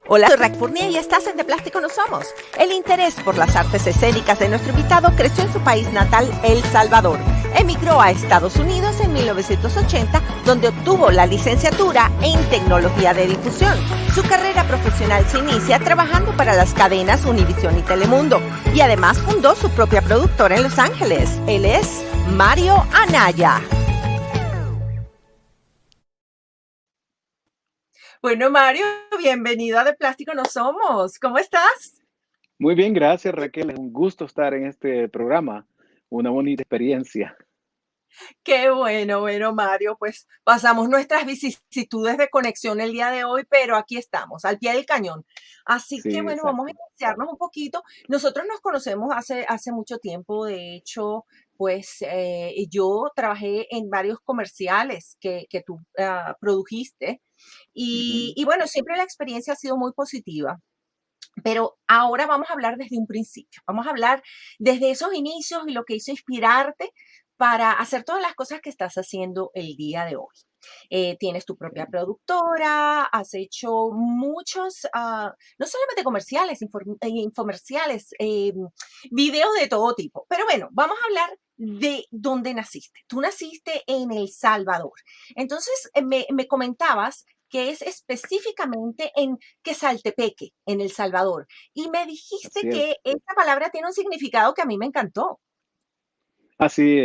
Hola, soy Rack Fournier y estás en De Plástico No Somos. El interés por las artes escénicas de nuestro invitado creció en su país natal, El Salvador. Emigró a Estados Unidos en 1980, donde obtuvo la licenciatura en Tecnología de Difusión. Su carrera profesional se inicia trabajando para las cadenas Univisión y Telemundo, y además fundó su propia productora en Los Ángeles. Él es Mario Anaya. Bueno, Mario, bienvenido a De Plástico No Somos. ¿Cómo estás? Muy bien, gracias Raquel. Es un gusto estar en este programa. Una bonita experiencia. Qué bueno, Mario, pues pasamos nuestras vicisitudes de conexión el día de hoy, pero aquí estamos, al pie del cañón. Así que Sí, bueno, vamos a exacto. iniciarnos un poquito. Nosotros nos conocemos hace mucho tiempo, de hecho, pues yo trabajé en varios comerciales que tú produjiste Ujú. y bueno, siempre la experiencia ha sido muy positiva. Pero ahora vamos a hablar desde un principio, vamos a hablar desde esos inicios y lo que hizo inspirarte para hacer todas las cosas que estás haciendo el día de hoy. Tienes tu propia Ok. productora, has hecho muchos, no solamente comerciales, infomerciales, videos de todo tipo. Pero bueno, vamos a hablar de dónde naciste. Tú naciste en El Salvador. Entonces, me comentabas que es específicamente en Quesaltepeque, en El Salvador. Y me dijiste Así es. que esta palabra tiene un significado que a mí me encantó. Así,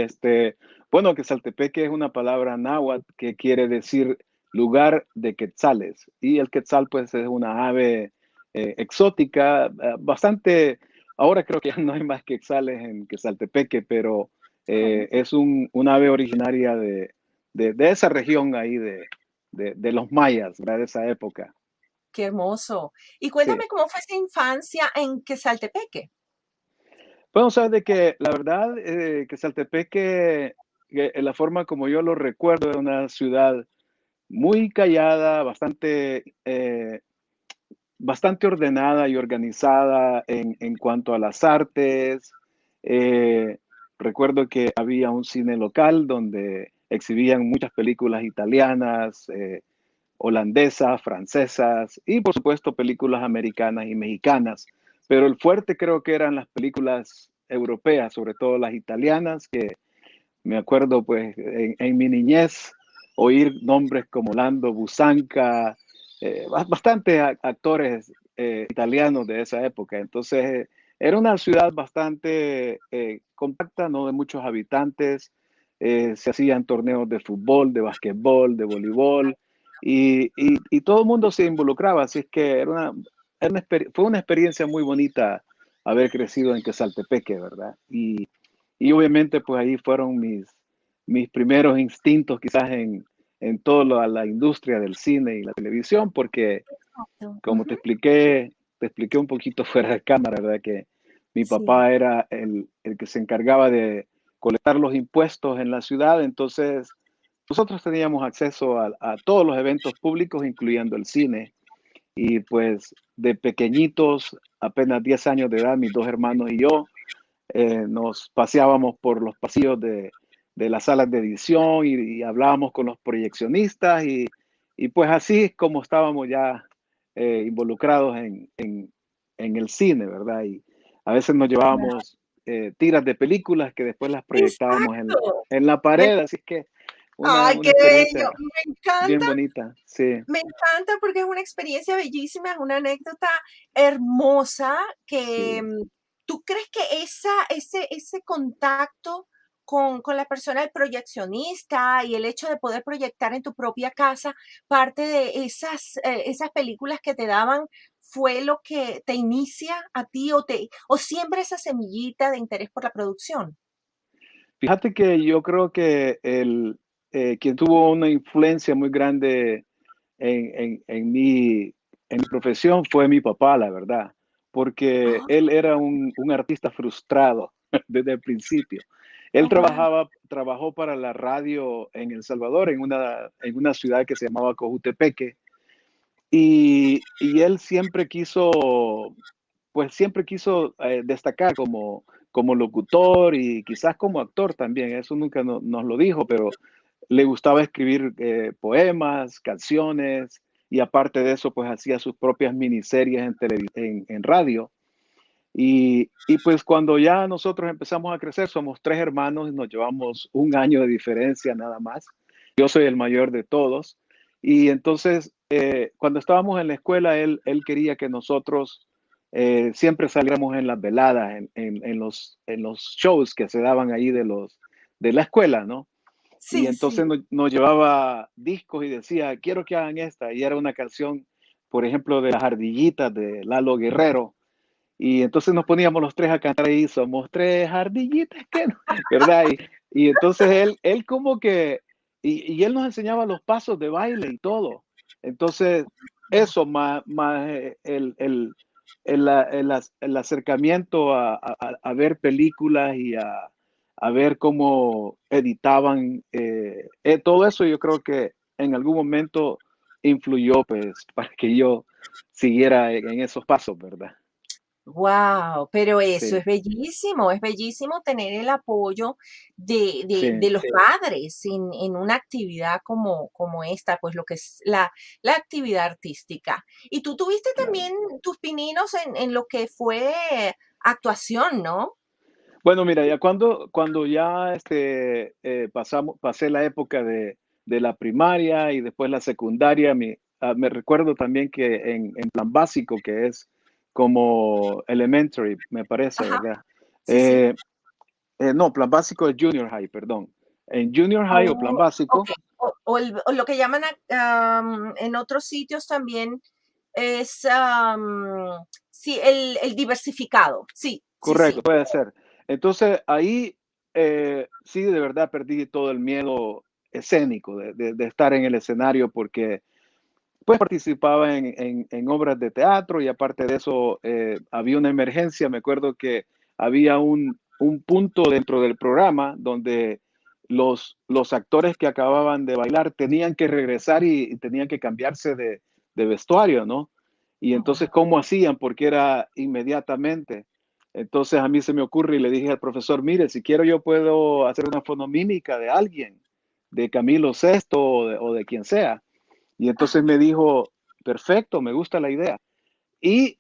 bueno, que Saltepeque es una palabra náhuatl que quiere decir lugar de quetzales. Y el quetzal, pues, es una ave exótica, bastante. Ahora creo que ya no hay más quetzales en Quesaltepeque, pero es un ave originaria de esa región ahí de los mayas, ¿verdad? De esa época. Qué hermoso. Y Sí. cuéntame cómo fue esa infancia en Quesaltepeque. Bueno, sabes de que la verdad que Saltepeque, la forma como yo lo recuerdo, es una ciudad muy callada, bastante ordenada y organizada en cuanto a las artes. Eh, Recuerdo que había un cine local donde exhibían muchas películas italianas, holandesas, francesas y por supuesto películas americanas y mexicanas. Pero el fuerte creo que eran las películas europeas, sobre todo las italianas, que me acuerdo pues en mi niñez oír nombres como Lando Busanca, bastantes actores italianos de esa época. Entonces era una ciudad bastante compacta, no de muchos habitantes. Se hacían torneos de fútbol, de basquetbol, de voleibol y todo el mundo se involucraba. Así es que fue una experiencia muy bonita haber crecido en Quesaltepeque, ¿verdad? Y obviamente, pues ahí fueron mis primeros instintos quizás en toda la industria del cine y la televisión, porque Exacto. como Ujú. te expliqué un poquito fuera de cámara, ¿verdad? Que mi Sí. papá era el que se encargaba de colectar los impuestos en la ciudad, entonces nosotros teníamos acceso a todos los eventos públicos, incluyendo el cine. Y pues de pequeñitos, apenas 10 años de edad, mis dos hermanos y yo, nos paseábamos por los pasillos de las salas de edición y hablábamos con los proyeccionistas y pues así es como estábamos ya involucrados en el cine, ¿verdad? Y a veces nos llevábamos tiras de películas que después las proyectábamos Exacto. en la Me- pared, así que Ay, una qué bello. experiencia bien bonita, sí, Me encanta porque es una experiencia bellísima, es una anécdota hermosa que, sí. ¿tú crees que ese contacto con la persona, el proyeccionista y el hecho de poder proyectar en tu propia casa parte de esas películas que te daban fue lo que te inicia a ti o siempre esa semillita de interés por la producción? Fíjate que yo creo que quien tuvo una influencia muy grande en mi profesión fue mi papá, la verdad, porque Oh, él era un artista frustrado desde el principio. Él oh, wow. trabajó para la radio en El Salvador, en una ciudad que se llamaba Cojutepeque, y él siempre quiso destacar como locutor y quizás como actor también. Eso nunca nos lo dijo, pero le gustaba escribir poemas, canciones, y aparte de eso, pues hacía sus propias miniseries en radio. Y pues cuando ya nosotros empezamos a crecer, somos tres hermanos y nos llevamos un año de diferencia nada más. Yo soy el mayor de todos. Y entonces, cuando estábamos en la escuela, él quería que nosotros siempre saliéramos en las veladas, en los shows que se daban ahí de la escuela, ¿no? Y Sí, sí. entonces nos llevaba discos y decía, quiero que hagan esta. Y era una canción, por ejemplo, de las ardillitas de Lalo Guerrero. Y entonces nos poníamos los tres a cantar ahí, somos tres ardillitas que no, ¿verdad? Y entonces él como que, y él nos enseñaba los pasos de baile y todo. Entonces, eso más el acercamiento a ver películas y a ver cómo editaban, todo eso yo creo que en algún momento influyó pues para que yo siguiera en esos pasos, ¿verdad? Wow, pero eso Sí, es bellísimo tener el apoyo de sí, los padres en una actividad como esta, pues lo que es la actividad artística. Y tú tuviste claro. también tus pininos en lo que fue actuación, ¿no? Bueno, mira, ya cuando ya pasé la época de la primaria y después la secundaria, me recuerdo también que en plan básico, que es como elementary, me parece, Ajá, ¿verdad? sí, sí. Eh, no, plan básico es junior high, perdón. En junior high o plan Oh, básico, okey. O lo que llaman en otros sitios también es, sí, el diversificado. Sí, sí, correcto, sí. puede ser. Entonces ahí sí, de verdad perdí todo el miedo escénico de estar en el escenario porque pues participaba en obras de teatro y aparte de eso había una emergencia. Me acuerdo que había un punto dentro del programa donde los actores que acababan de bailar tenían que regresar y tenían que cambiarse de vestuario, ¿no? Y Oh, entonces, wow. ¿cómo hacían? Porque era inmediatamente. Entonces a mí se me ocurre y le dije al profesor, mire, si quiero yo puedo hacer una fonomímica de alguien, de Camilo Sesto o de quien sea. Y entonces me dijo, perfecto, me gusta la idea. Y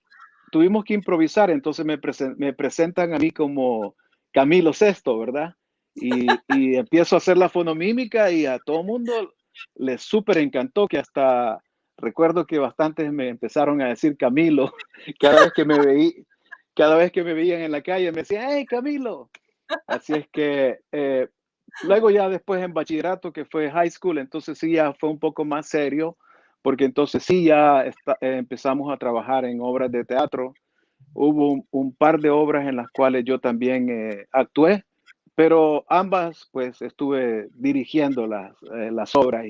tuvimos que improvisar, entonces me presentan a mí como Camilo Sesto, ¿verdad? Y empiezo a hacer la fonomímica y a todo mundo les súper encantó, que hasta recuerdo que bastantes me empezaron a decir Camilo cada vez que me veí, cada vez que me veían en la calle me decían, hey Camilo. Así es que luego ya después en bachillerato, que fue high school, entonces sí ya fue un poco más serio, porque entonces sí ya empezamos a trabajar en obras de teatro. Hubo un par de obras en las cuales yo también actué, pero ambas pues estuve dirigiendo las obras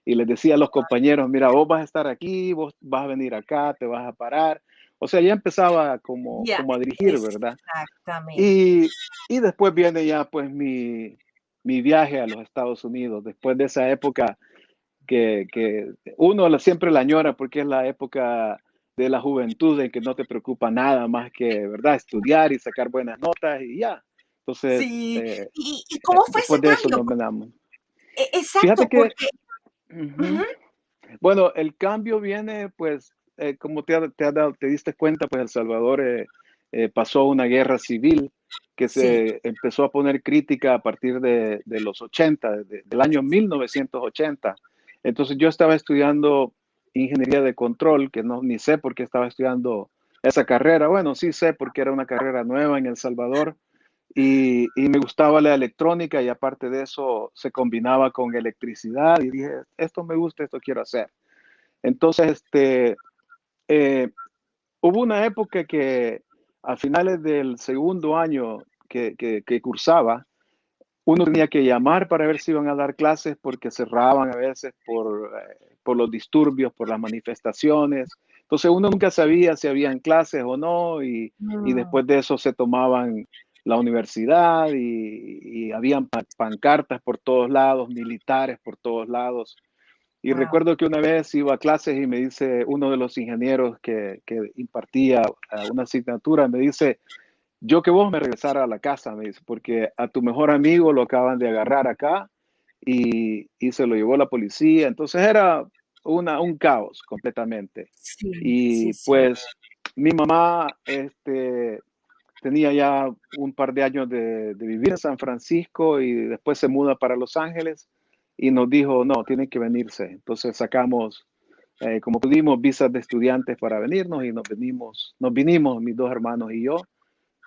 y les decía a los compañeros, mira, vos vas a estar aquí, vos vas a venir acá, te vas a parar. O sea, ya empezaba Ya, como a dirigir, ¿verdad? exactamente. Y, y después viene ya pues mi viaje a los Estados Unidos, después de esa época que uno siempre la añora porque es la época de la juventud en que no te preocupa nada más que, ¿verdad? Estudiar y sacar buenas notas y ya. Entonces, Sí. ¿Y cómo fue ese después de eso cambio? nos venamos. Exacto, Fíjate que, porque ujú, ujú, bueno, el cambio viene, pues, como te diste cuenta, pues El Salvador pasó una guerra civil que sí, se empezó a poner crítica a partir de los 80, del año 1980. Entonces yo estaba estudiando ingeniería de control, que no ni sé por qué estaba estudiando esa carrera. Bueno, sí sé porque era una carrera nueva en El Salvador y me gustaba la electrónica y aparte de eso se combinaba con electricidad y dije, esto me gusta, esto quiero hacer. Entonces, eh, hubo una época que a finales del segundo año que cursaba, uno tenía que llamar para ver si iban a dar clases porque cerraban a veces por los disturbios, por las manifestaciones. Entonces uno nunca sabía si habían clases o no y mm, después de eso se tomaban la universidad y habían pancartas por todos lados, militares por todos lados. Y guau, recuerdo que una vez iba a clases y me dice uno de los ingenieros que impartía una asignatura, me dice, yo que vos me regresara a la casa, me dice, porque a tu mejor amigo lo acaban de agarrar acá y se lo llevó la policía. Entonces era un caos completamente. Sí, sí, Y sí. pues mi mamá tenía ya un par de años de vivir en San Francisco y después se muda para Los Ángeles y nos dijo, no, tienen que venirse. Entonces sacamos, como pudimos, visas de estudiantes para venirnos y nos vinimos mis dos hermanos y yo,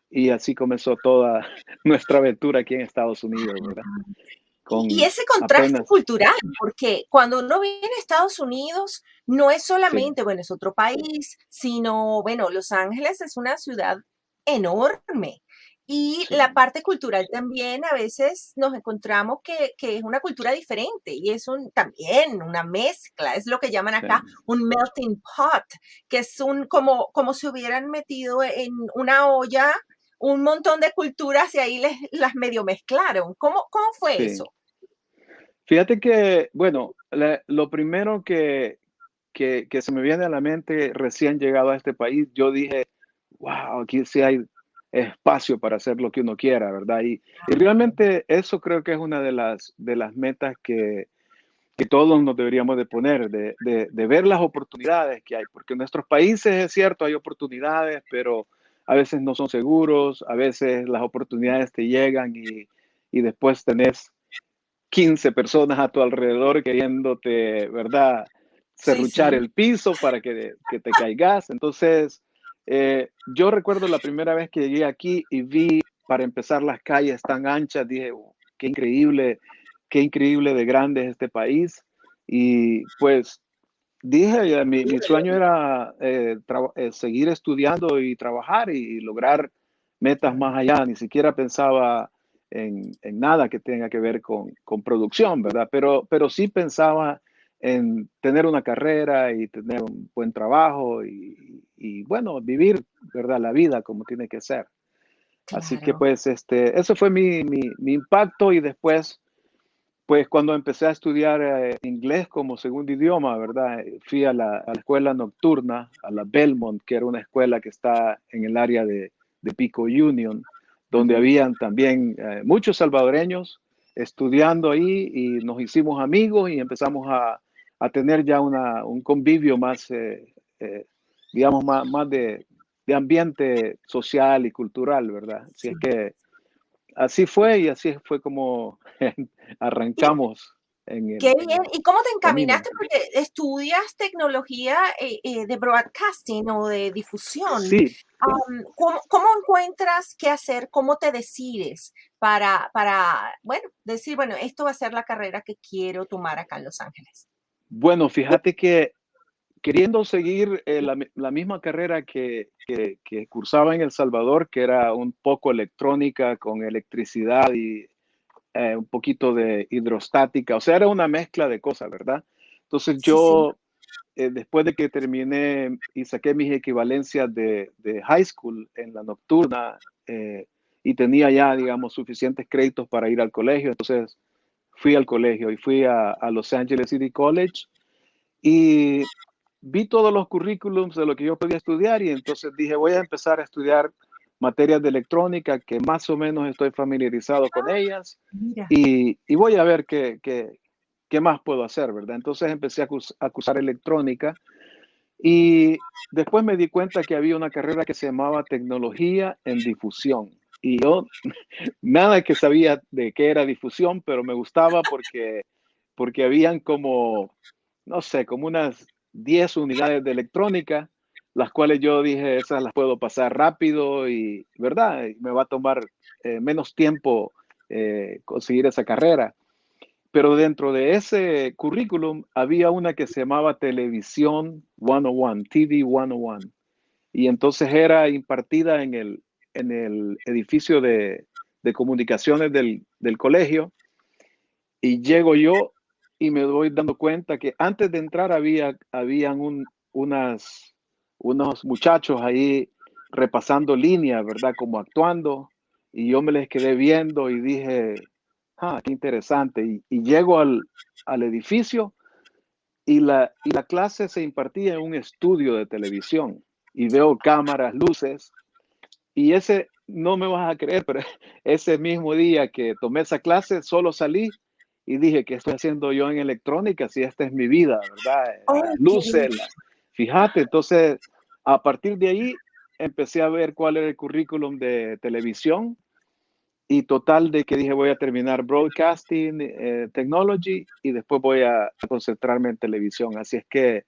y así comenzó toda nuestra aventura aquí en Estados Unidos, ¿verdad? Y Con ese contraste apenas, cultural, porque cuando uno viene a Estados Unidos, no es sí, solamente, bueno, es otro país, sino, bueno, Los Ángeles es una ciudad enorme. Y la sí, parte cultural también a veces nos encontramos que es una cultura diferente y es también una mezcla, es lo que llaman acá sí, un melting pot, que es como si hubieran metido en una olla un montón de culturas y ahí las medio mezclaron. ¿Cómo fue sí. eso? Fíjate que, bueno, lo primero que se me viene a la mente recién llegado a este país, yo dije, wow, aquí sí hay espacio para hacer lo que uno quiera, ¿verdad? Y realmente eso creo que es una de las metas que todos nos deberíamos de poner, de ver las oportunidades que hay, porque en nuestros países es cierto, hay oportunidades, pero a veces no son seguros, a veces las oportunidades te llegan y después tenés 15 personas a tu alrededor queriéndote, ¿verdad? Sí, Serruchar sí. el piso para que te caigas. Entonces, yo recuerdo la primera vez que llegué aquí y vi, para empezar, las calles tan anchas, dije, "Oh, qué increíble de grande es este país". Y pues dije, mi sueño era seguir estudiando y trabajar y lograr metas más allá. Ni siquiera pensaba en nada que tenga que ver con producción, ¿verdad? Pero sí pensaba en tener una carrera y tener un buen trabajo y bueno, vivir, ¿verdad? La vida como tiene que ser. Así que Claro. pues eso fue mi impacto y después pues cuando empecé a estudiar inglés como segundo idioma, ¿verdad? Fui a la escuela nocturna, a la Belmont, que era una escuela que está en el área de Pico Union, donde Ujú. habían también muchos salvadoreños estudiando ahí y nos hicimos amigos y empezamos a tener ya un convivio más, eh, digamos, más de ambiente social y cultural, ¿verdad? Así es Sí. que así fue y así fue como Y arrancamos en qué el, en bien. el ¿Y cómo te camino. encaminaste? Porque estudias tecnología, de broadcasting o de difusión. Sí, ¿Cómo encuentras qué hacer? ¿Cómo te decides bueno, decir, bueno, esto va a ser la carrera que quiero tomar acá en Los Ángeles? bueno, fíjate que queriendo seguir la misma carrera que cursaba en El Salvador, que era un poco electrónica con electricidad y un poquito de hidrostática, o sea, era una mezcla de cosas, ¿verdad? Entonces Sí, sí. yo, después de que terminé y saqué mis equivalencias de high school en la nocturna, y tenía ya, digamos, suficientes créditos para ir al colegio, entonces fui al colegio y fui a Los Angeles City College y vi todos los currículums de lo que yo podía estudiar y entonces dije, voy a empezar a estudiar materias de electrónica que más o menos estoy familiarizado con ellas Mira. y voy a ver qué más puedo hacer, ¿verdad? Entonces empecé a cursar electrónica y después me di cuenta que había una carrera que se llamaba tecnología en difusión. Y yo nada que sabía de qué era difusión, pero me gustaba porque habían como, no sé, como unas 10 unidades de electrónica, las cuales yo dije, esas las puedo pasar rápido y, ¿verdad? Y me va a tomar menos tiempo conseguir esa carrera. Pero dentro de ese currículum había una que se llamaba Televisión 101, TV 101. Y entonces era impartida en el edificio de comunicaciones del colegio. Y llego yo y me doy dando cuenta que antes de entrar habían unos muchachos ahí repasando líneas, ¿verdad? Como actuando. Y yo me les quedé viendo y dije, qué interesante. Y llego al edificio y la clase se impartía en un estudio de televisión. Y veo cámaras, luces. Y no me vas a creer, pero ese mismo día que tomé esa clase, solo salí y dije, ¿qué estoy haciendo yo en electrónica si esta es mi vida, verdad? Las Oh, qué bien. luces, fíjate, entonces a partir de ahí empecé a ver cuál era el currículum de televisión y total de que dije voy a terminar Broadcasting Technology y después voy a concentrarme en televisión. Así es que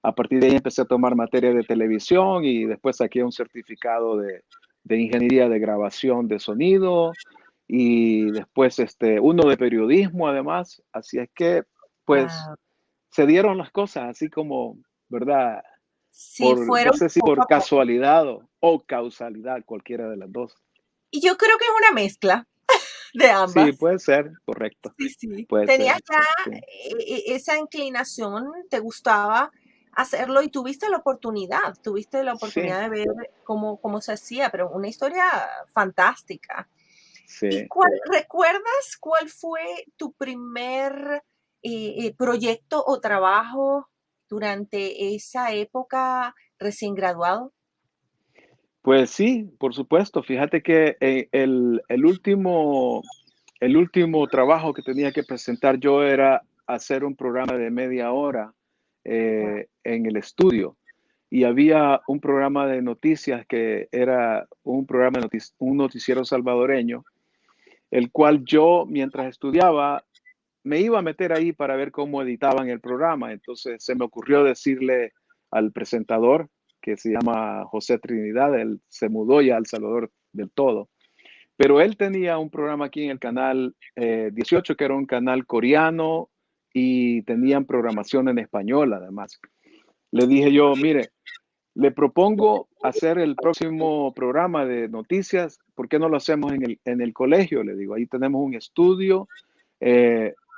a partir de ahí empecé a tomar materia de televisión y después saqué un certificado de ingeniería de grabación de sonido y después uno de periodismo además. Así es que pues Guau. se dieron las cosas así como, ¿verdad? Sí, Por, no fueron sé si poco por a poco. casualidad o causalidad, cualquiera de las dos. Y yo creo que es una mezcla de Sí, ambas. puede ser, correcto. Sí, sí. Puede Tenías ser, ya sí. esa inclinación, te gustaba hacerlo y tuviste la Sí, oportunidad de ver cómo se hacía, pero una historia fantástica. ¿Y sí. recuerdas cuál fue tu primer proyecto o trabajo durante esa época recién graduado? Pues sí, por supuesto. Fíjate que el último trabajo que tenía que presentar yo era hacer un programa de media hora Guau. en el estudio. Y había un programa de noticias que era un programa de un noticiero salvadoreño, el cual yo, mientras estudiaba, me iba a meter ahí para ver cómo editaban el programa. Entonces se me ocurrió decirle al presentador, que se llama José Trinidad, él se mudó ya a El Salvador del todo, pero él tenía un programa aquí en el canal 18, que era un canal coreano y tenían programación en español además. Le dije yo, mire, le propongo hacer el próximo programa de noticias. ¿Por qué no lo hacemos en el colegio? Le digo, ahí tenemos un estudio.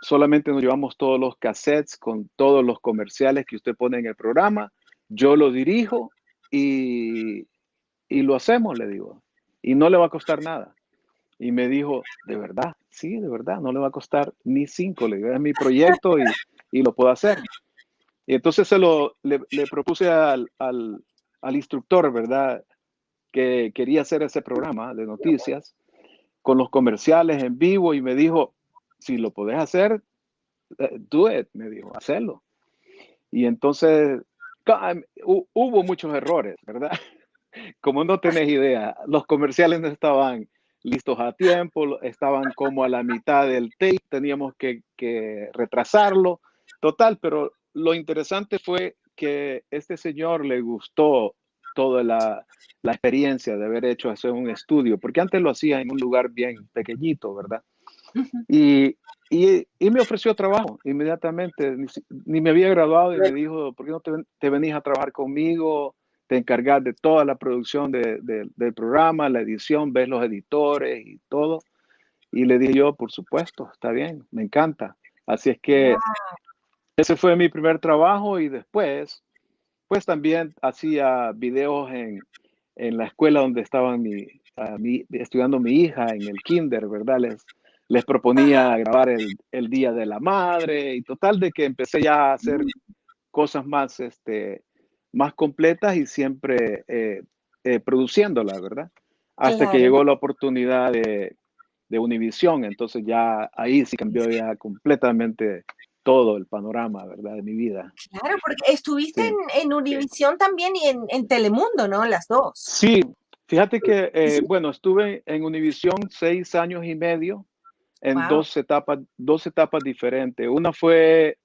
Solamente nos llevamos todos los cassettes con todos los comerciales que usted pone en el programa. Yo lo dirijo y, y lo hacemos, le digo. Y no le va a costar nada. Y me dijo, ¿de verdad? Sí, de verdad, no le va a costar ni cinco. Le digo, es mi proyecto y lo puedo hacer. Y entonces le propuse al instructor, ¿verdad? Que quería hacer ese programa de noticias con los comerciales en vivo y me dijo, si lo podés hacer, do it, me dijo, hacerlo. Y entonces hubo muchos errores, ¿verdad? Como no tenés idea, los comerciales no estaban listos a tiempo, estaban como a la mitad del tape, teníamos que retrasarlo, total, pero lo interesante fue que este señor le gustó toda la experiencia de haber hecho hacer un estudio, porque antes lo hacía en un lugar bien pequeñito, ¿verdad? Ujú. Y, y me ofreció trabajo inmediatamente, ni me había graduado y me dijo, ¿por qué no te venís a trabajar conmigo? Te encargas de toda la producción del programa, la edición, ves los editores y todo. Y le dije yo, por supuesto, está bien, me encanta. Así es que Guau, ese fue mi primer trabajo y después, pues también hacía videos en la escuela donde estaba estudiando mi hija en el kinder, ¿verdad? Les proponía grabar el Día de la Madre y total de que empecé ya a hacer cosas más, más completas y siempre produciéndolas, ¿verdad? Hasta que claro. llegó la oportunidad de Univisión, entonces ya ahí sí cambió ya completamente todo el panorama, ¿verdad? De mi vida. Claro, porque estuviste Sí. en Univisión también y en Telemundo, ¿no? Las 2. Sí, fíjate que, Sí, sí. bueno, estuve en Univisión 6 años y medio en Guau. dos etapas diferentes. Una fue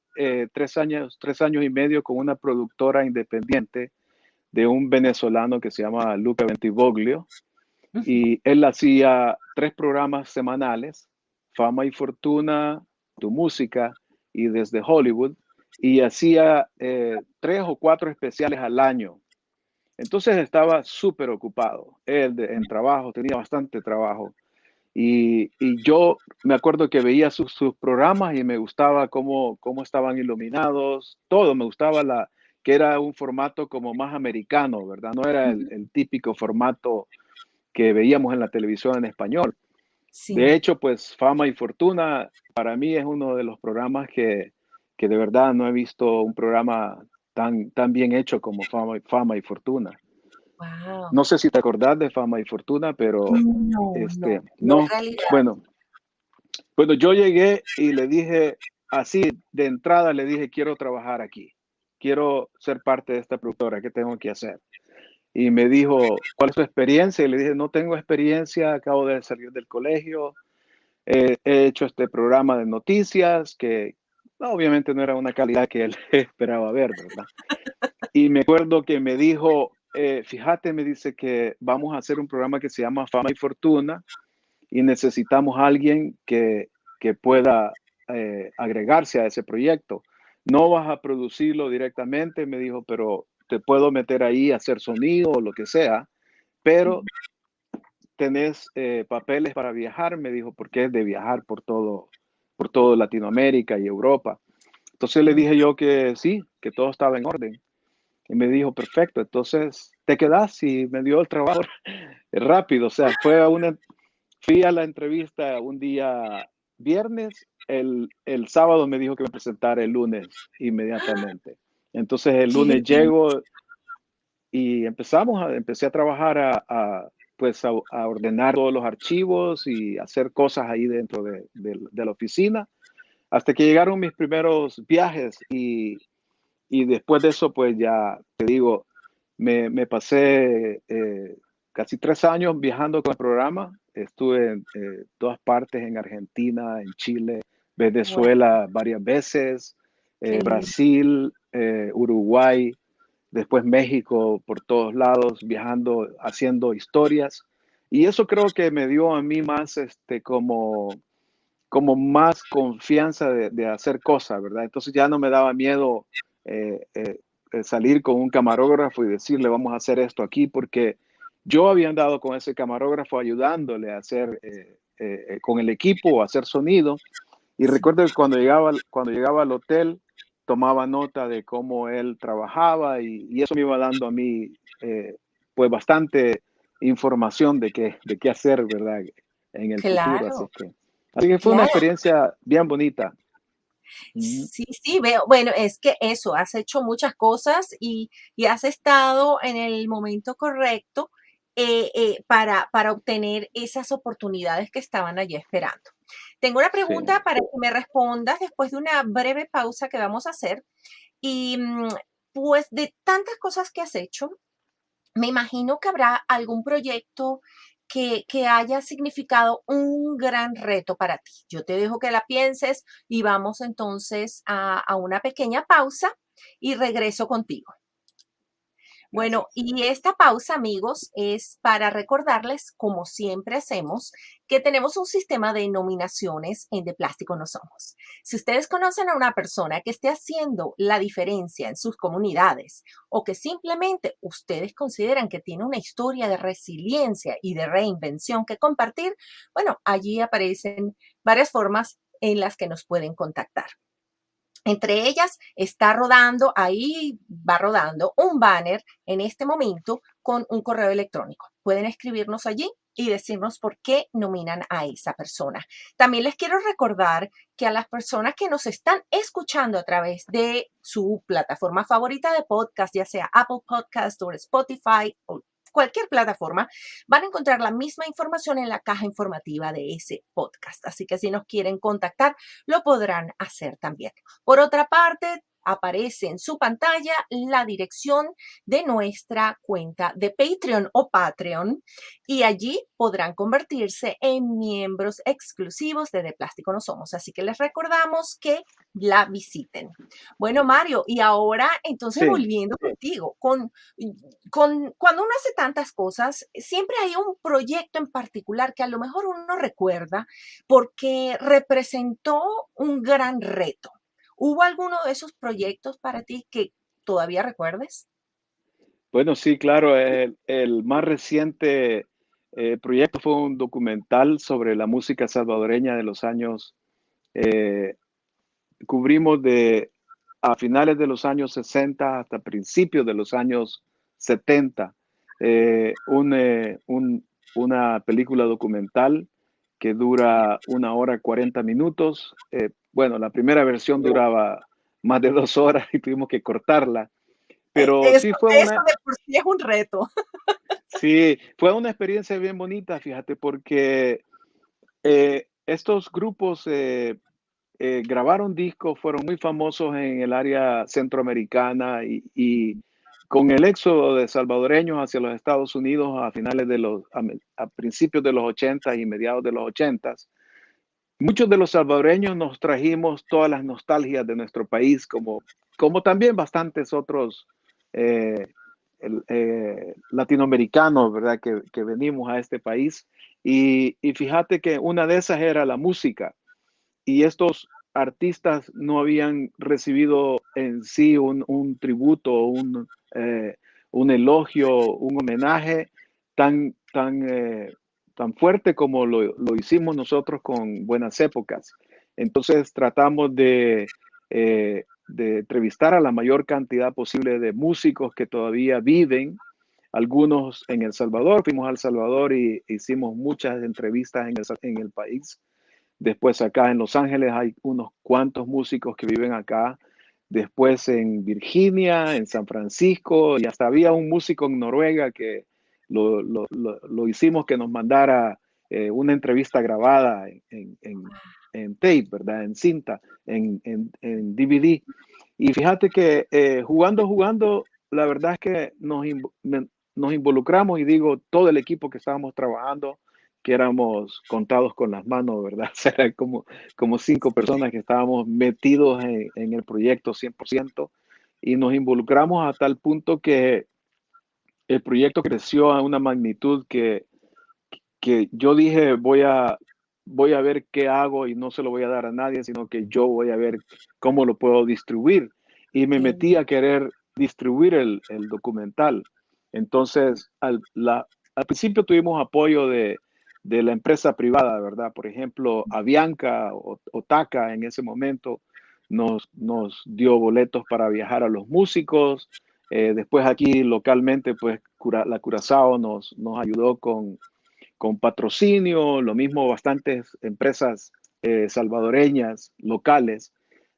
3 años y medio con una productora independiente de un venezolano que se llama Luca Bentivoglio Ujú. y él hacía 3 programas semanales, Fama y Fortuna, Tu Música y Desde Hollywood, y hacía 3 o 4 especiales al año. Entonces estaba súper ocupado, él en trabajo, tenía bastante trabajo. Y yo me acuerdo que veía sus programas y me gustaba cómo estaban iluminados, todo, me gustaba que era un formato como más americano, ¿verdad? No era Ujú. el típico formato que veíamos en la televisión en español. De Sí. hecho, pues Fama y Fortuna para mí es uno de los programas que de verdad no he visto un programa tan bien hecho como Fama y Fortuna. Guau. No sé si te acordás de Fama y Fortuna, pero No, no, no, en no. realidad. Bueno, Bueno, yo llegué y le dije, así de entrada le dije, quiero trabajar aquí, quiero ser parte de esta productora, ¿qué tengo que hacer? Y me dijo, ¿cuál es tu experiencia? Y le dije, no tengo experiencia, acabo de salir del colegio, he hecho este programa de noticias que no, obviamente no era una calidad que él esperaba ver, ¿verdad? Y me acuerdo que me dijo, fíjate, me dice que vamos a hacer un programa que se llama Fama y Fortuna y necesitamos a alguien que pueda agregarse a ese proyecto. No vas a producirlo directamente, me dijo, pero te puedo meter ahí a hacer sonido o lo que sea, pero tenés papeles para viajar, me dijo, porque es de viajar por todo Latinoamérica y Europa. Entonces le dije yo que sí, que todo estaba en orden. Y me dijo, perfecto, entonces te quedas y me dio el trabajo rápido. O sea, fui a la entrevista un día viernes, el sábado me dijo que me presentara el lunes inmediatamente. Entonces el Qué lunes bien. llego y empecé a trabajar pues a ordenar todos los archivos y hacer cosas ahí dentro de la oficina, hasta que llegaron mis primeros viajes y después de eso, pues ya te digo, me pasé casi 3 años viajando con el programa. Estuve en todas partes, en Argentina, en Chile, Bueno, Venezuela varias veces, qué lindo. Brasil, Uruguay, después México, por todos lados, viajando, haciendo historias. Y eso creo que me dio a mí más como más confianza de hacer cosas, ¿verdad? Entonces ya no me daba miedo eh, eh, salir con un camarógrafo y decirle, vamos a hacer esto aquí, porque yo había andado con ese camarógrafo ayudándole a hacer, con el equipo, a hacer sonido. Y Sí. recuerdo que cuando llegaba al hotel, tomaba nota de cómo él trabajaba y eso me iba dando a mí, pues, bastante información de qué hacer, ¿verdad? En el futuro. Claro, Así que fue una claro. experiencia bien bonita. Ujú. Sí, sí, veo. Bueno, es que eso, has hecho muchas cosas y has estado en el momento correcto para obtener esas oportunidades que estaban allí esperando. Tengo una Sí. pregunta para que me respondas después de una breve pausa que vamos a hacer. Y pues de tantas cosas que has hecho, me imagino que habrá algún proyecto que haya significado un gran reto para ti. Yo te dejo que la pienses y vamos entonces a una pequeña pausa y regreso contigo. Bueno, Gracias. y esta pausa, amigos, es para recordarles, como siempre hacemos, que tenemos un sistema de nominaciones en De Plástico No Somos. Si ustedes conocen a una persona que esté haciendo la diferencia en sus comunidades o que simplemente ustedes consideran que tiene una historia de resiliencia y de reinvención que compartir, bueno, allí aparecen varias formas en las que nos pueden contactar. Entre ellas está rodando, ahí va rodando un banner en este momento con un correo electrónico. Pueden escribirnos allí y decirnos por qué nominan a esa persona. También les quiero recordar que a las personas que nos están escuchando a través de su plataforma favorita de podcast, ya sea Apple Podcast o Spotify o cualquier plataforma, van a encontrar la misma información en la caja informativa de ese podcast. Así que si nos quieren contactar, lo podrán hacer también. Por otra parte, aparece en su pantalla la dirección de nuestra cuenta de Patreon o Patreon y allí podrán convertirse en miembros exclusivos de Plástico No Somos. Así que les recordamos que la visiten. Bueno, Mario, y ahora entonces Sí. volviendo contigo, cuando uno hace tantas cosas, siempre hay un proyecto en particular que a lo mejor uno recuerda porque representó un gran reto. ¿Hubo alguno de esos proyectos para ti que todavía recuerdes? Bueno, sí, claro. El más reciente proyecto fue un documental sobre la música salvadoreña de los años, eh, cubrimos de a finales de los años 60 hasta principios de los años 70. Una película documental que dura 1 hora 40 minutos. Bueno, la primera versión duraba más de 2 horas y tuvimos que cortarla, pero Eso, sí fue eso una, de por sí es un reto. sí, fue una experiencia bien bonita, fíjate, porque estos grupos grabaron discos, fueron muy famosos en el área centroamericana y con el éxodo de salvadoreños hacia los Estados Unidos a finales de a principios de los 80 y mediados de los 80, muchos de los salvadoreños nos trajimos todas las nostalgias de nuestro país, como también bastantes otros eh, latinoamericanos, ¿verdad? Que venimos a este país. Y fíjate que una de esas era la música. Y estos artistas no habían recibido en sí un tributo, un elogio, un homenaje tan fuerte como lo hicimos nosotros con Buenas Épocas. Entonces tratamos de entrevistar a la mayor cantidad posible de músicos que todavía viven, algunos en El Salvador. Fuimos a El Salvador y hicimos muchas entrevistas en el país. Después acá en Los Ángeles hay unos cuantos músicos que viven acá. Después en Virginia, en San Francisco, y hasta había un músico en Noruega que lo hicimos que nos mandara una entrevista grabada en tape, ¿verdad? En cinta, en DVD. Y fíjate que jugando, la verdad es que nos involucramos y digo, todo el equipo que estábamos trabajando, que éramos contados con las manos, ¿verdad? O sea, era como 5 personas que estábamos metidos en el proyecto 100% y nos involucramos a tal punto que el proyecto creció a una magnitud que yo dije, voy a ver qué hago y no se lo voy a dar a nadie, sino que yo voy a ver cómo lo puedo distribuir. Y me metí a querer distribuir el documental. Entonces, al principio tuvimos apoyo de la empresa privada, ¿verdad? Por ejemplo, Avianca o TACA en ese momento nos dio boletos para viajar a los músicos. Después aquí localmente, pues la Curazao nos ayudó con patrocinio, lo mismo bastantes empresas salvadoreñas locales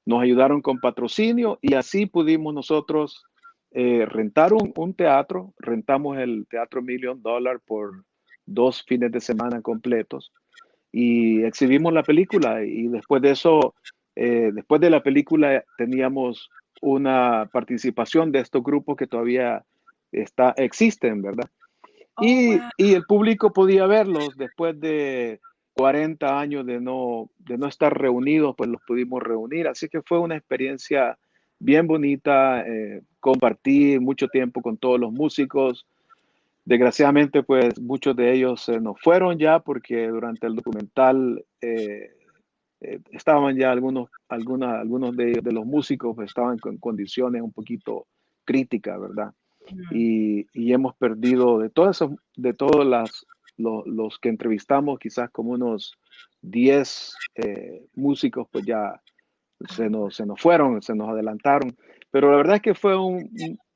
nos ayudaron con patrocinio y así pudimos nosotros rentar un teatro, rentamos el Teatro Million Dollar por 2 fines de semana completos y exhibimos la película y después de eso, después de la película teníamos una participación de estos grupos que todavía existen, ¿verdad? Oh, wow. Y el público podía verlos después de 40 años de no estar reunidos, pues los pudimos reunir. Así que fue una experiencia bien bonita. Compartí mucho tiempo con todos los músicos. Desgraciadamente, pues muchos de ellos se nos fueron ya porque durante el documental estaban ya algunos de los músicos pues, estaban con condiciones un poquito críticas, ¿verdad? Mm. Y hemos perdido de todos los que entrevistamos, quizás como unos 10 músicos, pues ya se nos fueron, se nos adelantaron. Pero la verdad es que fue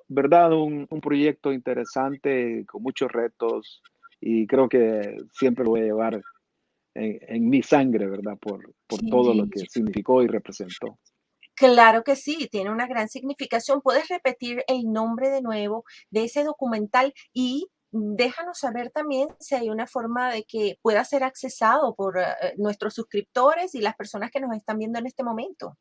¿verdad? Un proyecto interesante, con muchos retos, y creo que siempre lo voy a llevar en mi sangre, ¿verdad? Por todo lo Sí, que significó y representó. claro que sí, tiene una gran significación. ¿Puedes repetir el nombre de nuevo de ese documental? Y déjanos saber también si hay una forma de que pueda ser accesado por nuestros suscriptores y las personas que nos están viendo en este momento.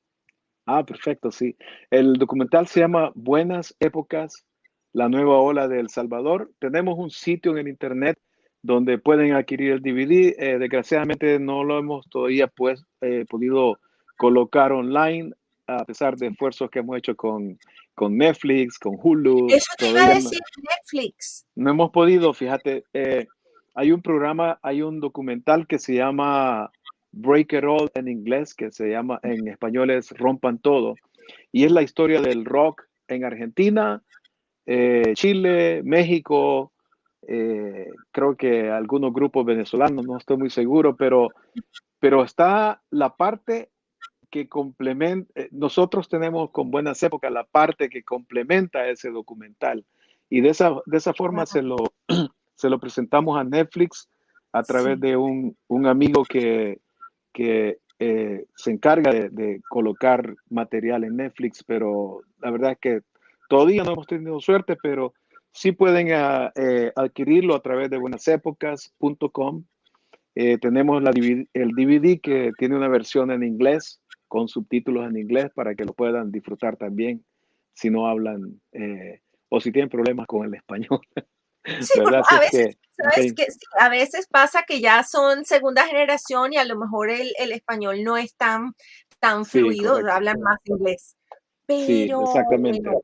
Ah, perfecto, sí. El documental se llama Buenas Épocas, la nueva ola de El Salvador. Tenemos un sitio en el internet donde pueden adquirir el DVD. Desgraciadamente no lo hemos todavía podido colocar online, a pesar de esfuerzos que hemos hecho con Netflix, con Hulu. Eso te iba a Todavía decir Netflix. no hemos podido, fíjate. Hay un documental que se llama Break It All en inglés, que se llama en español es Rompan Todo, y es la historia del rock en Argentina, Chile, México, creo que algunos grupos venezolanos, no estoy muy seguro, pero está la parte que complementa, nosotros tenemos con Buenas Épocas la parte que complementa ese documental. Y de esa forma Wow, se lo presentamos a Netflix a través sí. de un amigo que se encarga de colocar material en Netflix, pero la verdad es que todavía no hemos tenido suerte, pero sí pueden adquirirlo a través de buenasépocas.com Tenemos el DVD que tiene una versión en inglés con subtítulos en inglés para que lo puedan disfrutar también si no hablan o si tienen problemas con el español, Sí, porque ¿verdad? Así a es veces, que, ¿sabes sí, qué? Sí, a veces pasa que ya son segunda generación y a lo mejor el español no es tan sí, fluido, correcto. hablan más inglés. Sí, Pero exactamente. bueno,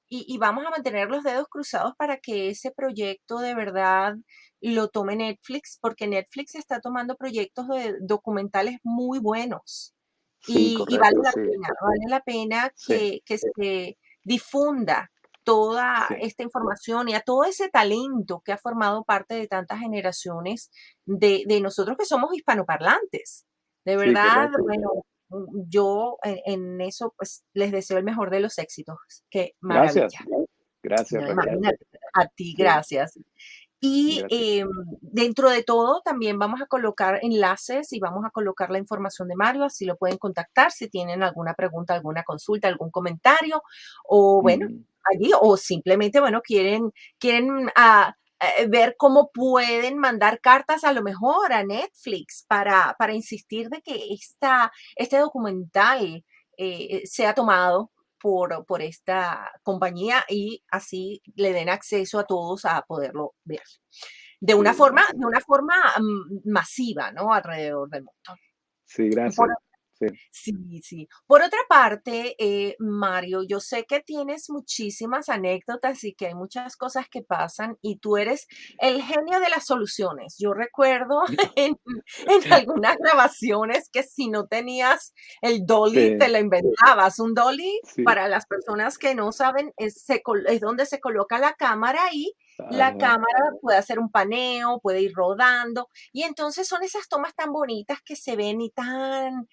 y vamos a mantener los dedos cruzados para que ese proyecto de verdad lo tome Netflix, porque Netflix está tomando proyectos de documentales muy buenos Sí, y correcto, sí, vale la pena sí, que se difunda toda sí, esta información y a todo ese talento que ha formado parte de tantas generaciones de nosotros que somos hispanoparlantes. De sí, verdad, correcto. bueno, yo en eso, pues, les deseo el mejor de los éxitos. Qué Gracias, maravilla. gracias, No, Raquel. imagínate, a ti, Sí, gracias. Y, gracias. dentro de todo, también vamos a colocar enlaces y vamos a colocar la información de Mario, así lo pueden contactar si tienen alguna pregunta, alguna consulta, algún comentario, o bueno, Ujú. allí, o simplemente, bueno, quieren ver cómo pueden mandar cartas a lo mejor a Netflix para insistir de que este documental sea tomado por esta compañía y así le den acceso a todos a poderlo ver. Sí, De gracias. una forma masiva, ¿no? Alrededor del mundo. Sí, Por gracias. Sí. Sí, sí. Por otra parte, Mario, yo sé que tienes muchísimas anécdotas y que hay muchas cosas que pasan y tú eres el genio de las soluciones. Yo recuerdo en algunas grabaciones que si no tenías el dolly, te Sí, lo inventabas. Un dolly, sí. para las personas que no saben, es donde se coloca la cámara y la Ajá. cámara puede hacer un paneo, puede ir rodando. Y entonces son esas tomas tan bonitas que se ven y tan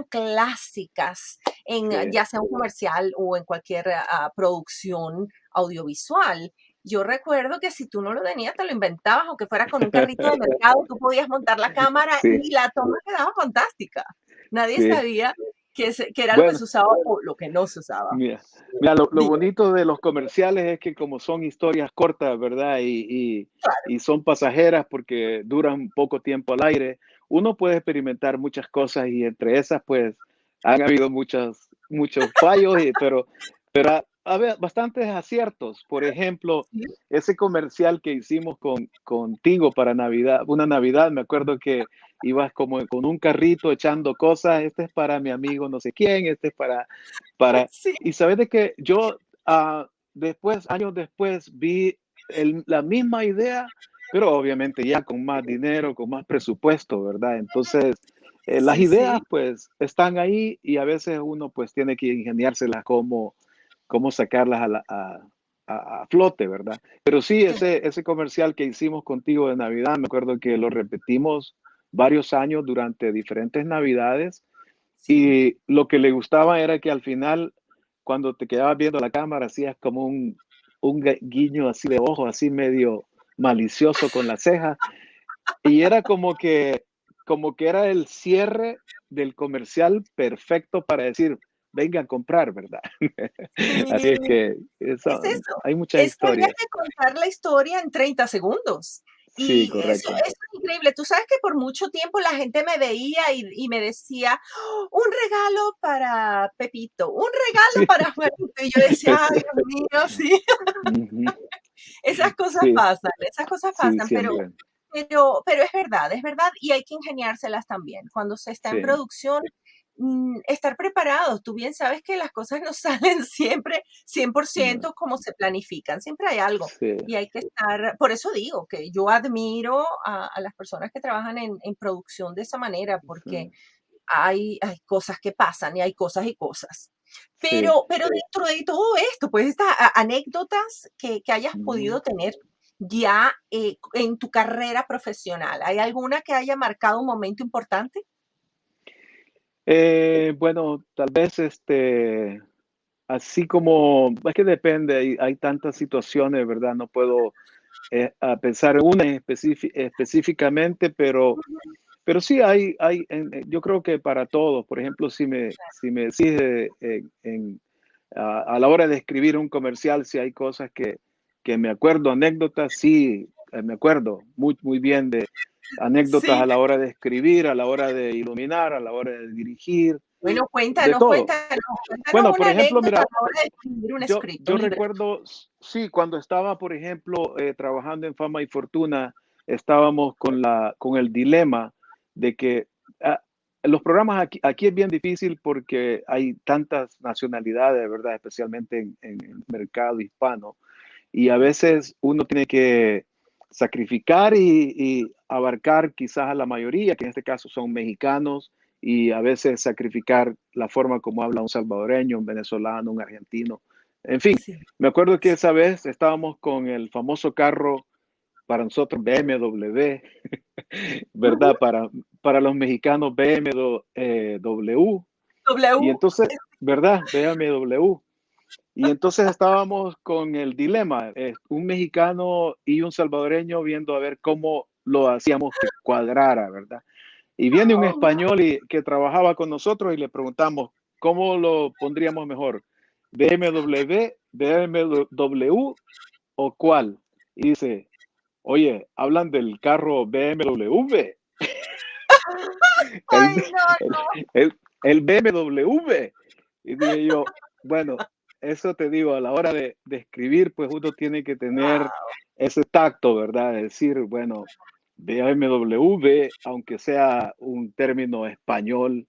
clásicas en Sí. ya sea un comercial o en cualquier producción audiovisual. Yo recuerdo que si tú no lo tenías, te lo inventabas, aunque fuera con un carrito de mercado, tú podías montar la cámara Sí, y la toma quedaba fantástica. Nadie sí. sabía que era lo que Bueno, se usaba o lo que no se usaba. mira, mira, lo Dime. bonito de los comerciales es que como son historias cortas, ¿verdad? Claro, Y son pasajeras porque duran poco tiempo al aire, uno puede experimentar muchas cosas y entre esas, pues, han habido muchos fallos, pero ha habido bastantes aciertos. Por ejemplo, sí, ese comercial que hicimos contigo para Navidad, una Navidad, me acuerdo que ibas como con un carrito echando cosas, este es para mi amigo no sé quién, este es para sí, y sabes de que yo, después, años después, vi la misma idea, pero obviamente ya con más dinero, con más presupuesto, ¿verdad? Entonces, las sí, ideas, sí, pues, están ahí y a veces uno, pues, tiene que ingeniárselas cómo sacarlas a flote, ¿verdad? Pero sí, claro, ese comercial que hicimos contigo de Navidad, me acuerdo que lo repetimos varios años durante diferentes Navidades sí. y lo que le gustaba era que al final, cuando te quedabas viendo la cámara, hacías como un guiño así de ojo, así medio malicioso con la ceja. Y era como que era el cierre del comercial perfecto para decir, venga a comprar, ¿verdad? Así es Sí. que Es eso, eso, hay muchas es que había historias. que contar la historia en 30 segundos. Sí, Y correcto. eso es increíble. Tú sabes que por mucho tiempo la gente me veía y me decía: "Oh, un regalo para Pepito, un regalo Sí, para Juanito". Y yo decía: "Ay, Dios mío, sí". ujú, sí, Esas cosas sí, pasan, siempre. pero es verdad, y hay que ingeniárselas también. Cuando se está en Sí, producción, estar preparados. Tú bien sabes que las cosas no salen siempre cien por no, ciento como se planifican, siempre hay algo. sí, Y hay que estar, por eso digo que yo admiro a las personas que trabajan en producción de esa manera, porque sí, hay cosas que pasan y hay cosas y cosas. sí. Pero dentro de todo esto, pues estas anécdotas que hayas Ujú. podido tener ya en tu carrera profesional, ¿hay alguna que haya marcado un momento importante? Bueno, tal vez, así como es que depende, hay tantas situaciones, ¿verdad? No puedo, pensar en una específicamente, pero sí yo creo que para todos, por ejemplo, si me decís, a la hora de escribir un comercial, si hay cosas que me acuerdo, anécdotas, sí, me acuerdo muy bien anécdotas Sí. a la hora de escribir, a la hora de iluminar, a la hora de dirigir, Bueno, de cuéntanos, todo. cuéntanos, cuéntanos Bueno, por una ejemplo, anécdota a mira, la hora de escribir un script, yo un libreto. recuerdo, sí, cuando estaba, por ejemplo, trabajando en Fama y Fortuna, estábamos con el dilema de que ah, los programas aquí es bien difícil porque hay tantas nacionalidades, ¿verdad? Especialmente en el mercado hispano. Y a veces uno tiene que sacrificar y abarcar quizás a la mayoría, que en este caso son mexicanos, y a veces sacrificar la forma como habla un salvadoreño, un venezolano, un argentino. En fin, Sí, me acuerdo que sí. esa vez estábamos con el famoso carro para nosotros BMW, Ujú. ¿verdad? Para los mexicanos BMW, y W. entonces, ¿verdad? BMW. Y entonces estábamos con el dilema, un mexicano y un salvadoreño viendo a ver cómo lo hacíamos que cuadrara, ¿verdad? Y viene un Oh, español que trabajaba con nosotros y le preguntamos, ¿cómo lo pondríamos mejor? ¿BMW, BMW o cuál? Y dice, oye, hablan del carro BMW, el, ay, no, el, no. el BMW. Y dije yo, bueno, eso te digo, a la hora de escribir, pues uno tiene que tener Guau. ese tacto, ¿verdad? De decir, bueno, BMW, aunque sea un término español,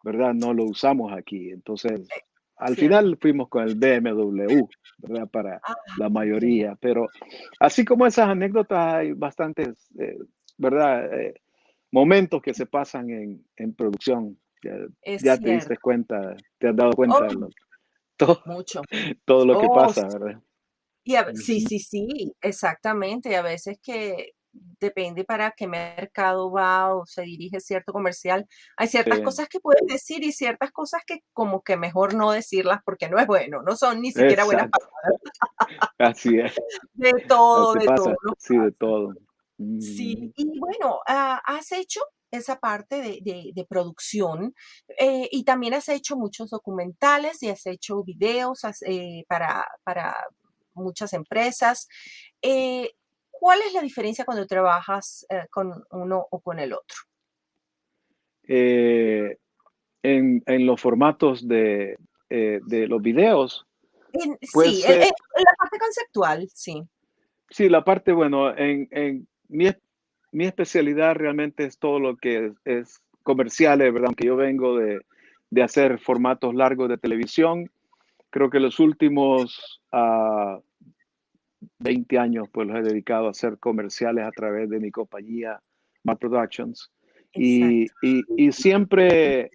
¿verdad? No lo usamos aquí. Entonces, al Cierto. final fuimos con el BMW, ¿verdad? Para Ah, la increíble. mayoría. Pero así como esas anécdotas, hay bastantes, ¿verdad? Momentos que se pasan en producción. Ya, Es ya te diste cierto. cuenta, te has dado Oh, cuenta de todo, mucho. todo lo que Oh, pasa, ¿verdad? sí, Ujú. sí, sí, exactamente. A veces que depende para qué mercado va o se dirige cierto comercial. Hay ciertas Sí, cosas que puedes decir y ciertas cosas que como que mejor no decirlas porque no es bueno, no son ni siquiera buenas exacto, palabras. así es, De así todo pasa, nos sí, de pasa. todo. Sí, Ujú. y bueno, has hecho esa parte de producción, y también has hecho muchos documentales y has hecho videos para muchas empresas. Eh, ¿Cuál es la diferencia cuando trabajas, con uno o con el otro? Eh, en los formatos de los videos, Sí, pues en la parte conceptual, sí. sí, la parte, bueno, mi especialidad realmente es todo lo que es comerciales, ¿verdad? Aunque yo vengo de hacer formatos largos de televisión, creo que los últimos 20 años pues los he dedicado a hacer comerciales a través de mi compañía, Mac Productions. Exacto. Y siempre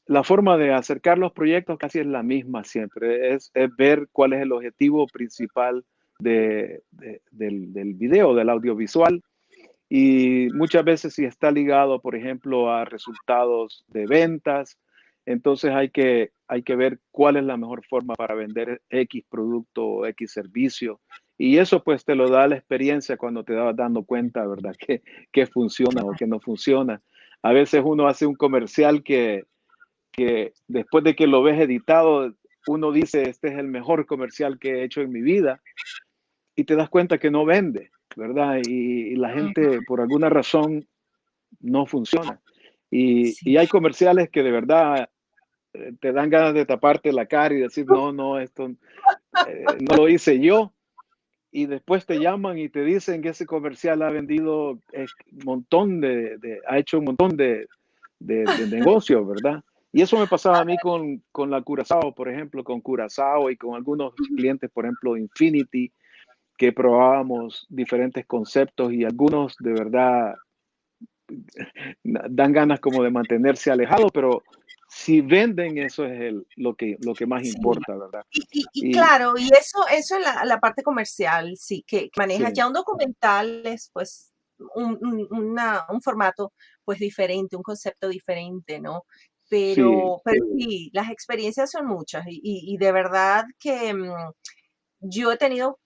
la forma de acercar los proyectos casi es la misma siempre, es ver cuál es el objetivo principal del video, del audiovisual. Y muchas veces si está ligado, por ejemplo, a resultados de ventas, entonces hay que ver cuál es la mejor forma para vender X producto o X servicio. Y eso pues te lo da la experiencia cuando te vas dando cuenta, ¿verdad? Que funciona o que no funciona. A veces uno hace un comercial que después de que lo ves editado, uno dice, este es el mejor comercial que he hecho en mi vida, y te das cuenta que no vende, ¿verdad? Y la Ujú, gente, por alguna razón, no funciona. sí. Y hay comerciales que de verdad te dan ganas de taparte la cara y decir, no, no, esto no lo hice yo. Y después te llaman y te dicen que ese comercial ha vendido un montón ha hecho un montón de negocios, ¿verdad? Y eso me pasaba a mí con la Curazao, por ejemplo, con Curazao y con algunos clientes, por ejemplo, Infinity, que probábamos diferentes conceptos y algunos de verdad dan ganas como de mantenerse alejado, pero si venden, eso es lo que más Sí. importa, ¿verdad? Y Y claro, y eso es la parte comercial, sí, que manejas. sí, Ya un documental es, pues, un formato, pues, diferente, un concepto diferente, ¿no? sí, Pero sí, las experiencias son muchas y de verdad que, yo he tenido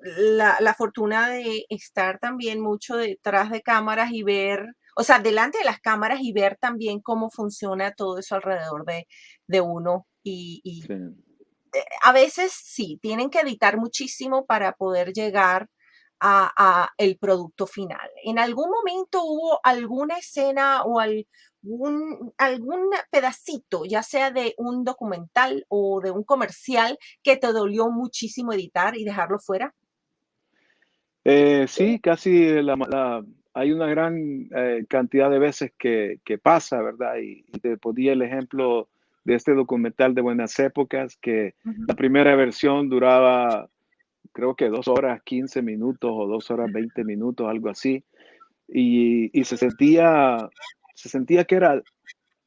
la fortuna de estar también mucho detrás de cámaras y ver, o sea, delante de las cámaras y ver también cómo funciona todo eso alrededor de uno y sí, a veces sí, tienen que editar muchísimo para poder llegar, a el producto final. ¿En algún momento hubo alguna escena o algún pedacito, ya sea de un documental o de un comercial, que te dolió muchísimo editar y dejarlo fuera? Sí, casi hay una gran cantidad de veces que pasa, ¿verdad? Y te ponía el ejemplo de este documental de Buenas Épocas, que Ujú. la primera versión duraba, creo que 2 horas 15 minutos o 2 horas 20 minutos, algo así, y se sentía que era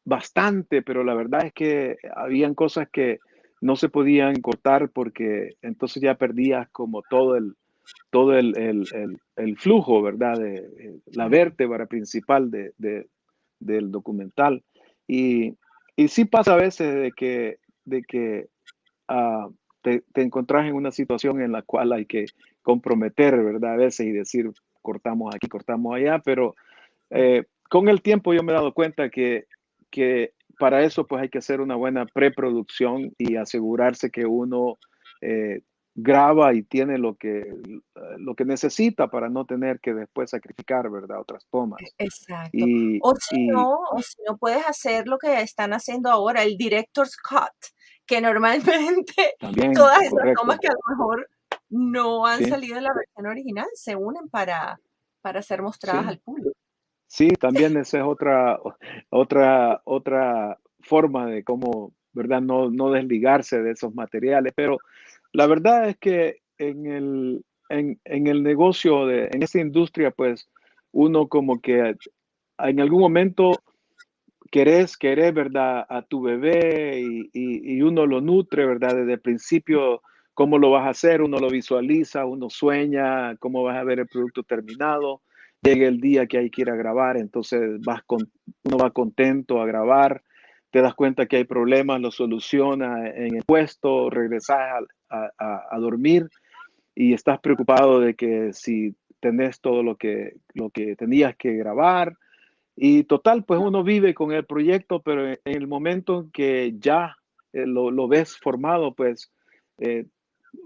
bastante, pero la verdad es que habían cosas que no se podían cortar porque entonces ya perdías como todo el flujo, ¿verdad? La Claro. vértebra principal del documental. Y, y sí pasa a veces de que ah, te encontrás en una situación en la cual hay que comprometer, ¿verdad? A veces y decir, cortamos aquí, cortamos allá, pero con el tiempo yo me he dado cuenta que para eso pues hay que hacer una buena preproducción y asegurarse que uno eh, graba y tiene lo que necesita para no tener que después sacrificar, ¿verdad? Otras tomas. Exacto. Y, y O si no puedes hacer lo que están haciendo ahora, el director's cut, que normalmente también, todas esas tomas correcto, que a lo mejor no han sí, salido en la versión original se unen para ser mostradas sí. al público. Sí, también esa es otra forma de cómo, ¿verdad? No desligarse de esos materiales. Pero la verdad es que en el negocio, en esta industria, pues uno como que en algún momento querés, ¿verdad? A tu bebé y uno lo nutre, ¿verdad? Desde el principio, cómo lo vas a hacer, uno lo visualiza, uno sueña, cómo vas a ver el producto terminado. Llega el día que hay que ir a grabar, entonces uno va contento a grabar, te das cuenta que hay problemas, lo soluciona en el puesto, regresas a dormir y estás preocupado de que si tenés todo lo que tenías que grabar, y total, pues uno vive con el proyecto, pero en el momento en que ya lo ves formado, pues eh,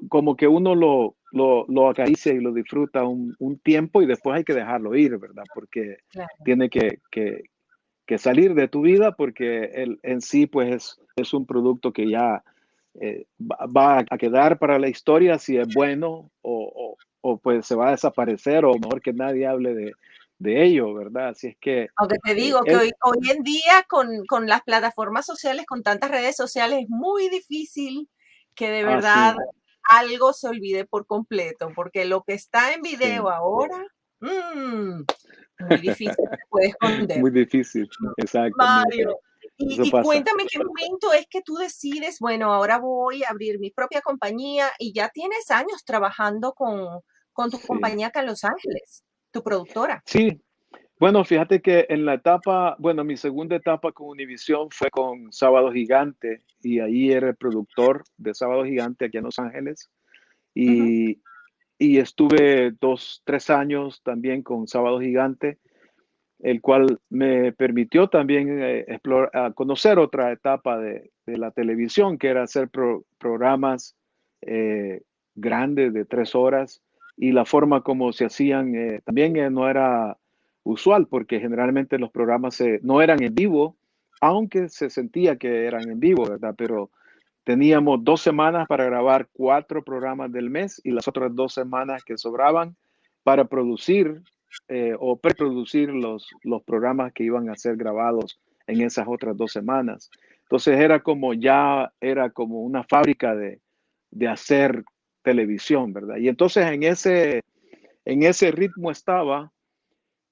como que uno lo acaricia y lo disfruta un tiempo y después hay que dejarlo ir, ¿verdad? Porque Claro. tiene que salir de tu vida porque en sí, pues es un producto que ya va a quedar para la historia si es bueno o pues se va a desaparecer o mejor que nadie hable de ello, ¿verdad? Así es que Aunque te eh, digo que es hoy en día con las plataformas sociales, con tantas redes sociales, es muy difícil que de verdad así, algo se olvide por completo, porque lo que está en video sí. ahora, mm, muy difícil se puede esconder. Muy difícil, exactamente. Mario, y Eso y pasa. cuéntame qué momento es que tú decides, bueno, ahora voy a abrir mi propia compañía, y ya tienes años trabajando con tu Sí. compañía acá en Los Ángeles, tu productora. Sí, bueno, fíjate que mi segunda etapa con Univision fue con Sábado Gigante y ahí era el productor de Sábado Gigante aquí en Los Ángeles Ujú. y, y estuve 2, 3 años también con Sábado Gigante, el cual me permitió también conocer otra etapa de la televisión, que era hacer programas eh, grandes de 3 horas y la forma como se hacían también no era usual porque generalmente los programas no eran en vivo, aunque se sentía que eran en vivo, ¿verdad? Pero teníamos 2 semanas para grabar 4 programas del mes y las otras 2 semanas que sobraban para producir o preproducir los programas que iban a ser grabados en esas otras 2 semanas. Entonces era como una fábrica de hacer televisión, ¿verdad? Y entonces en ese ritmo estaba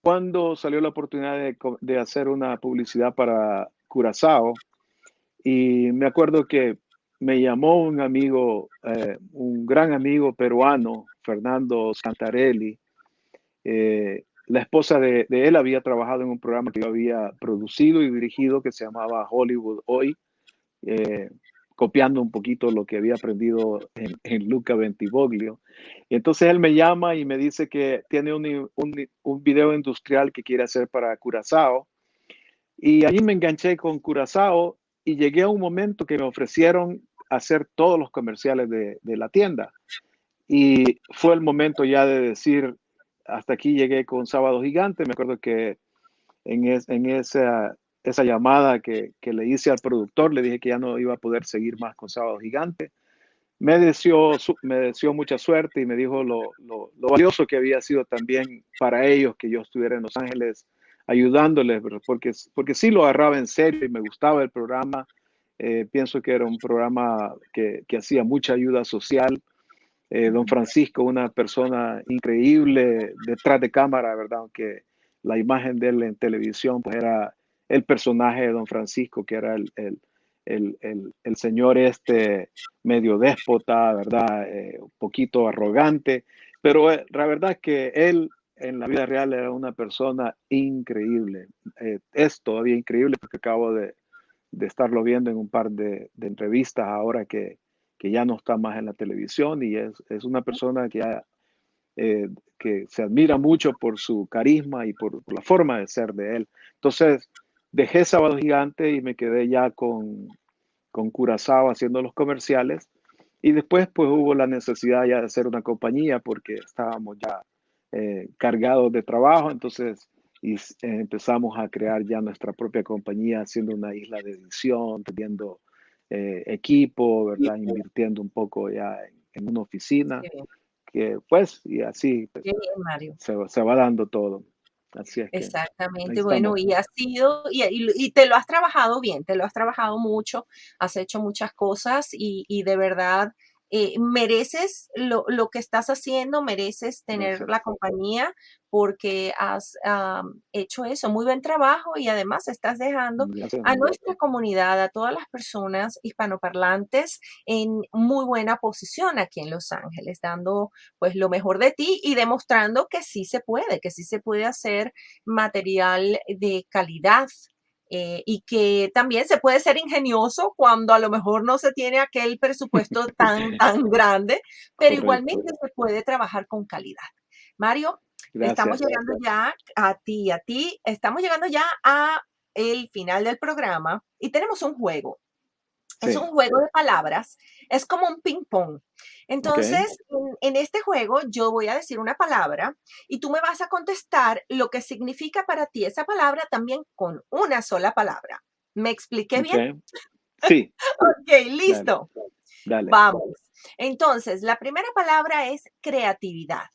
cuando salió la oportunidad de hacer una publicidad para Curazao y me acuerdo que me llamó un amigo, un gran amigo peruano, Fernando Santarelli. La esposa de él había trabajado en un programa que yo había producido y dirigido que se llamaba Hollywood Hoy, eh, copiando un poquito lo que había aprendido en Luca Bentivoglio. Y entonces él me llama y me dice que tiene un video industrial que quiere hacer para Curazao y ahí me enganché con Curazao y llegué a un momento que me ofrecieron hacer todos los comerciales de la tienda. Y fue el momento ya de decir, hasta aquí llegué con Sábado Gigante. Me acuerdo que en esa llamada que le hice al productor, le dije que ya no iba a poder seguir más con Sábado Gigante. Me deseó mucha suerte y me dijo lo valioso que había sido también para ellos que yo estuviera en Los Ángeles ayudándoles, ¿verdad? Porque sí lo agarraba en serio y me gustaba el programa. Pienso que era un programa que hacía mucha ayuda social. Don Francisco, una persona increíble detrás de cámara, ¿verdad? Aunque la imagen de él en televisión pues era el personaje de Don Francisco, que era el señor este medio déspota, ¿verdad? Un poquito arrogante, pero la verdad es que él en la vida real era una persona increíble. Es todavía increíble porque acabo de estarlo viendo en un par de entrevistas ahora que ya no está más en la televisión y es una persona eh, que se admira mucho por su carisma y por la forma de ser de él. Entonces, dejé Sábado Gigante y me quedé ya con Curazao haciendo los comerciales y después pues hubo la necesidad ya de hacer una compañía porque estábamos ya cargados de trabajo, entonces empezamos a crear ya nuestra propia compañía, haciendo una isla de edición, teniendo equipo, ¿verdad? Invirtiendo un poco ya en una oficina, Qué bien, que pues, y así pues, qué bien, Mario. se va dando todo. Así es que ahí Exactamente, bueno, estamos. y ha sido, y te lo has trabajado bien, te lo has trabajado mucho, has hecho muchas cosas y de verdad mereces lo que estás haciendo, mereces tener la Gracias. compañía porque has hecho eso, muy buen trabajo y además estás dejando Gracias. a nuestra comunidad, a todas las personas hispanoparlantes en muy buena posición aquí en Los Ángeles, dando pues lo mejor de ti y demostrando que sí se puede hacer material de calidad. Y que también se puede ser ingenioso cuando a lo mejor no se tiene aquel presupuesto tan grande, pero Correcto. igualmente se puede trabajar con calidad. Mario, estamos Gracias. llegando ya a ti, estamos llegando ya a el final del programa y tenemos un juego. Es un Sí. juego de palabras, es como un ping pong. Ok. Entonces, en este juego yo voy a decir una palabra y tú me vas a contestar lo que significa para ti esa palabra también con una sola palabra. ¿Me expliqué Ok. bien? Sí. Ok, Dale. listo. Dale. Vamos. Entonces, la primera palabra es creatividad.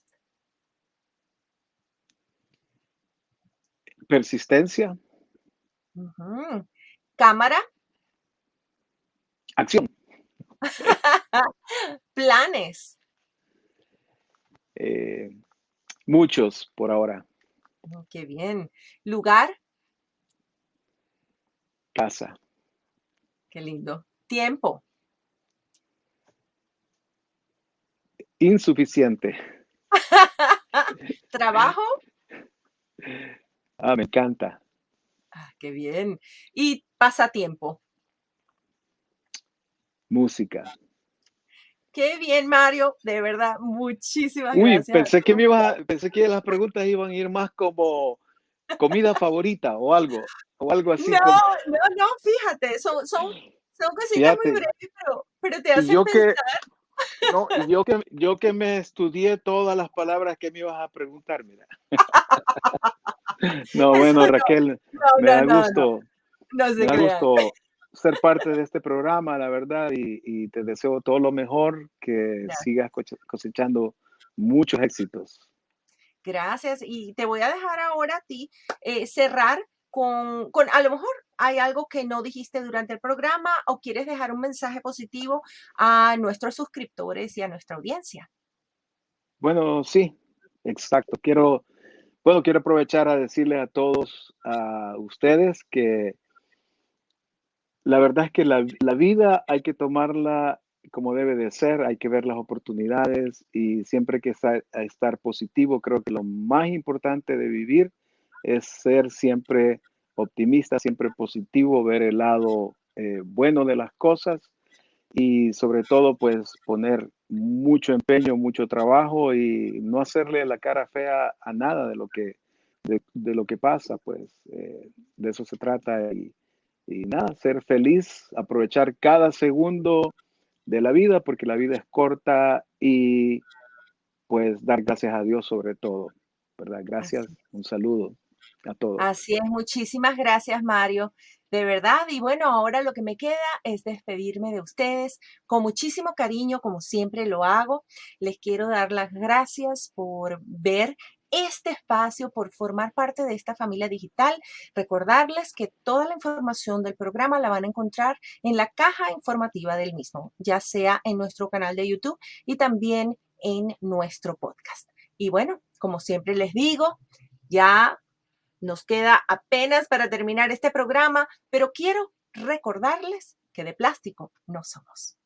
Persistencia. Ujú. Cámara, Acción. planes. Eh, muchos por ahora. Qué bien. Lugar, Casa. qué lindo. Tiempo. Insuficiente. Trabajo. Ah, me encanta. Qué bien. Y pasatiempo. Música. Qué bien, Mario. De verdad, muchísimas Uy, gracias. pensé que las preguntas iban a ir más como comida favorita o algo No, así como, no, fíjate, son cositas muy fíjate, breves, pero te y hacen yo que, pensar. no, y yo que me estudié todas las palabras que me ibas a preguntar, mira. No, Eso bueno, no, Raquel, me no, da no, no, gusto, no me se da crean. gusto ser parte de este programa, la verdad, y te deseo todo lo mejor, que sigas cosechando muchos éxitos. Gracias. Y te voy a dejar ahora a ti cerrar con, a lo mejor hay algo que no dijiste durante el programa o quieres dejar un mensaje positivo a nuestros suscriptores y a nuestra audiencia. Bueno, sí, exacto. Quiero aprovechar a decirle a todos, a ustedes, que la verdad es que la vida hay que tomarla como debe de ser, hay que ver las oportunidades y siempre hay que estar positivo. Creo que lo más importante de vivir es ser siempre optimista, siempre positivo, ver el lado bueno de las cosas y sobre todo pues poner mucho empeño, mucho trabajo y no hacerle la cara fea a nada de lo que pasa, pues de eso se trata y nada, ser feliz, aprovechar cada segundo de la vida, porque la vida es corta y pues dar gracias a Dios sobre todo, ¿verdad? Gracias, Así. un saludo a todos. Así es, muchísimas gracias, Mario, de verdad. Y bueno, ahora lo que me queda es despedirme de ustedes con muchísimo cariño, como siempre lo hago. Les quiero dar las gracias por ver este espacio, por formar parte de esta familia digital. Recordarles que toda la información del programa la van a encontrar en la caja informativa del mismo, ya sea en nuestro canal de YouTube y también en nuestro podcast. Y bueno, como siempre les digo, ya nos queda apenas para terminar este programa, pero quiero recordarles que de plástico no somos.